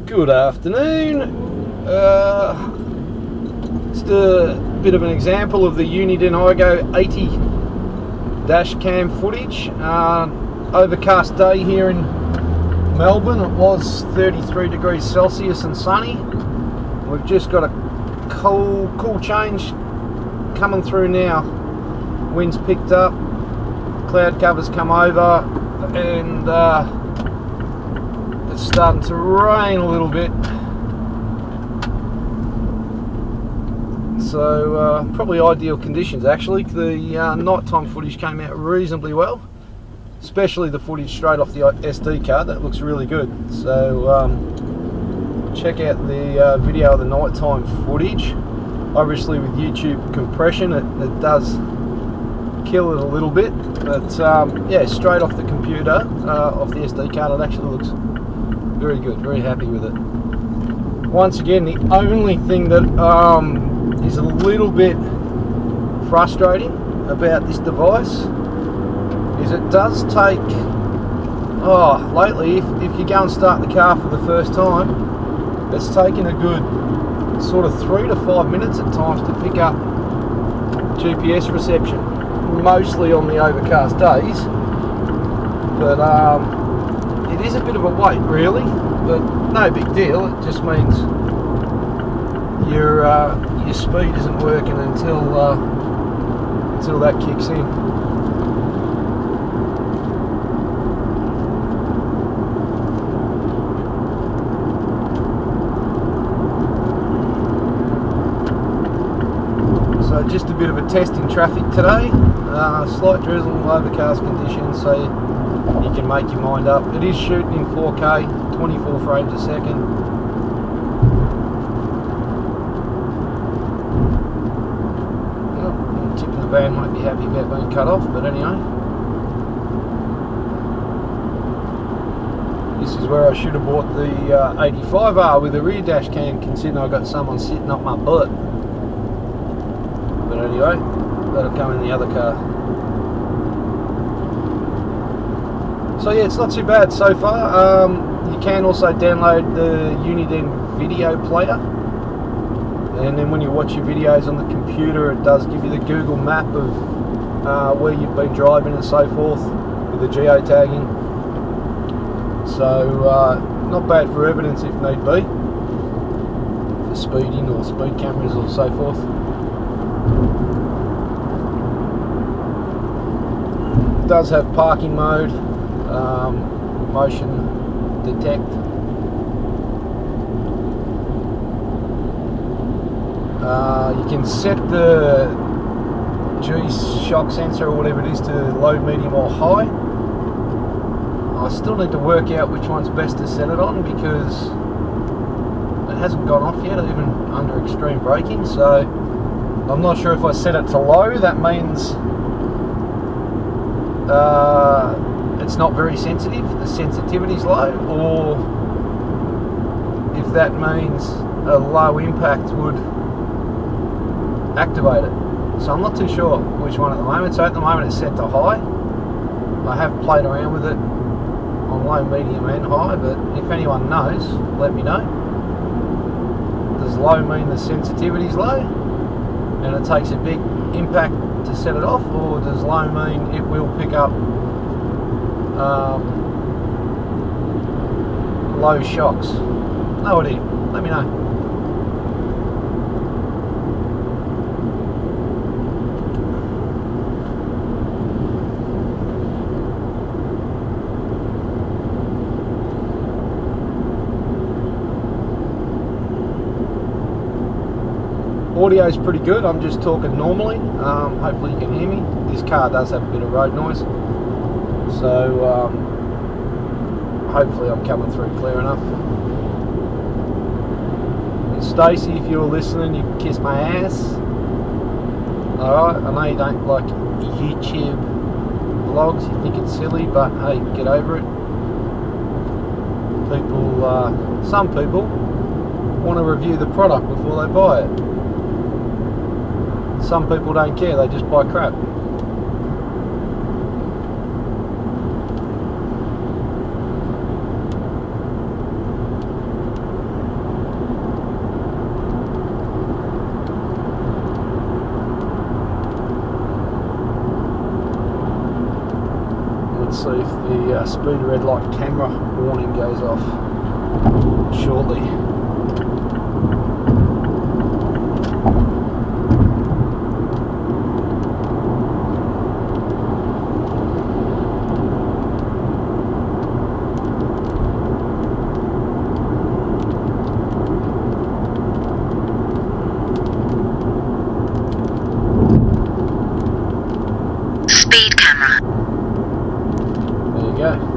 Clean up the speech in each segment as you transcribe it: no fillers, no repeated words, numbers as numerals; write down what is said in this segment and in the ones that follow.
Good afternoon. Just a bit of an example of the Uniden Igo 80 dash cam footage. Overcast day here in Melbourne. It was 33 degrees Celsius and sunny. We've just got a cool change coming through now. Wind's picked up, cloud covers come over, and it's starting to rain a little bit. So probably ideal conditions actually. The nighttime footage came out reasonably well, especially the footage straight off the SD card. That looks really good. So check out the video of the nighttime footage. Obviously with YouTube compression it does kill it a little bit, but yeah, straight off the computer, off the SD card, it actually looks very good. Very happy with it. Once again, the only thing that is a little bit frustrating about this device is it does take, lately if you go and start the car for the first time, it's taken a good sort of 3 to 5 minutes at times to pick up GPS reception, mostly on the overcast days. But it is a bit of a wait really, but no big deal. It just means your speed isn't working until that kicks in. So just a bit of a test in traffic today. Slight drizzle, overcast conditions, so you can make your mind up. It is shooting in 4K, 24 frames a second. Tip of the van won't be happy about being cut off, but anyway. This is where I should have bought the 85R with a rear dash cam, considering I've got someone sitting up my butt. But anyway, that'll come in the other car. So yeah, it's not too bad so far. You can also download the Uniden video player, and then when you watch your videos on the computer, it does give you the Google map of where you've been driving and so forth with the geotagging. So not bad for evidence if need be, for speeding or speed cameras or so forth. It does have parking mode, motion detect. You can set the G-shock sensor or whatever it is to low, medium or high. I still need to work out which one's best to set it on because it hasn't gone off yet, even under extreme braking. So I'm not sure if I set it to low, that means it's not very sensitive, the sensitivity's low, or if that means a low impact would activate it. So I'm not too sure which one at the moment. So at the moment it's set to high. I have played around with it on low, medium and high, but if anyone knows, let me know. Does low mean the sensitivity's low and it takes a big impact to set it off, or does low mean it will pick up low shocks? No idea. Let me know. Audio is pretty good. I'm just talking normally. Hopefully you can hear me. This car does have a bit of road noise, so hopefully I'm coming through clear enough. And Stacey, if you're listening, you can kiss my ass. Alright, I know you don't like YouTube vlogs, you think it's silly, but hey, get over it. Some people want to review the product before they buy it. Some people don't care, they just buy crap. the speed red light camera warning goes off shortly. Speed camera. There you go.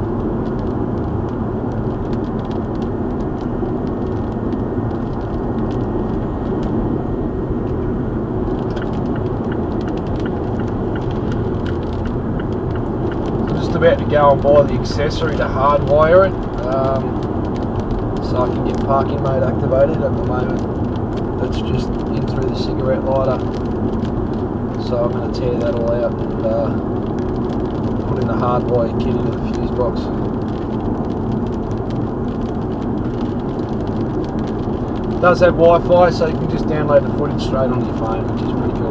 About to go and buy the accessory to hardwire it, so I can get parking mode activated. At the moment it's just in through the cigarette lighter, so I'm going to tear that all out and put in the hardwire kit into the fuse box. It does have Wi-Fi, so you can just download the footage straight onto your phone, which is pretty cool.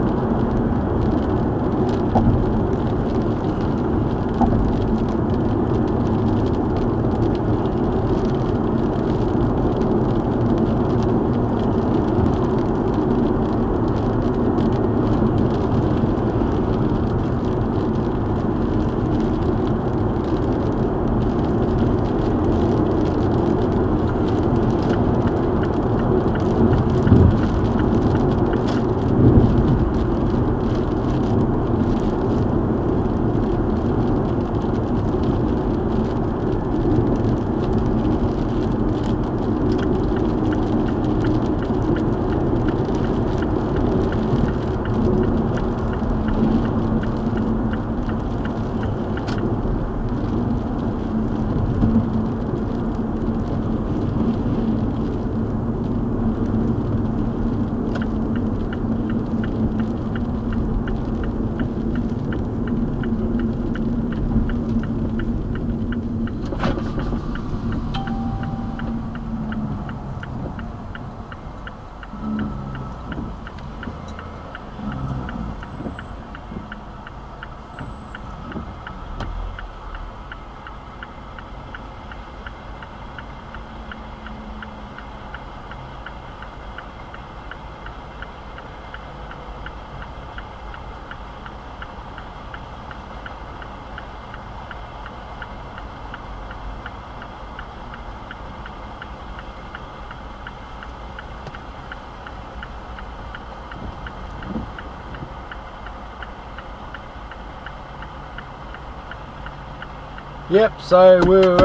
Yep, so we're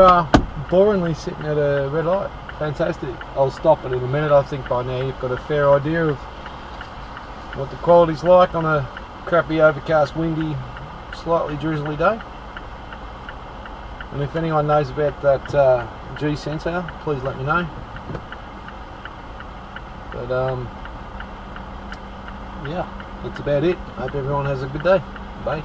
boringly sitting at a red light. Fantastic. I'll stop it in a minute. I think by now you've got a fair idea of what the quality's like on a crappy, overcast, windy, slightly drizzly day. And if anyone knows about that G sensor, please let me know. But yeah, that's about it. Hope everyone has a good day. Bye.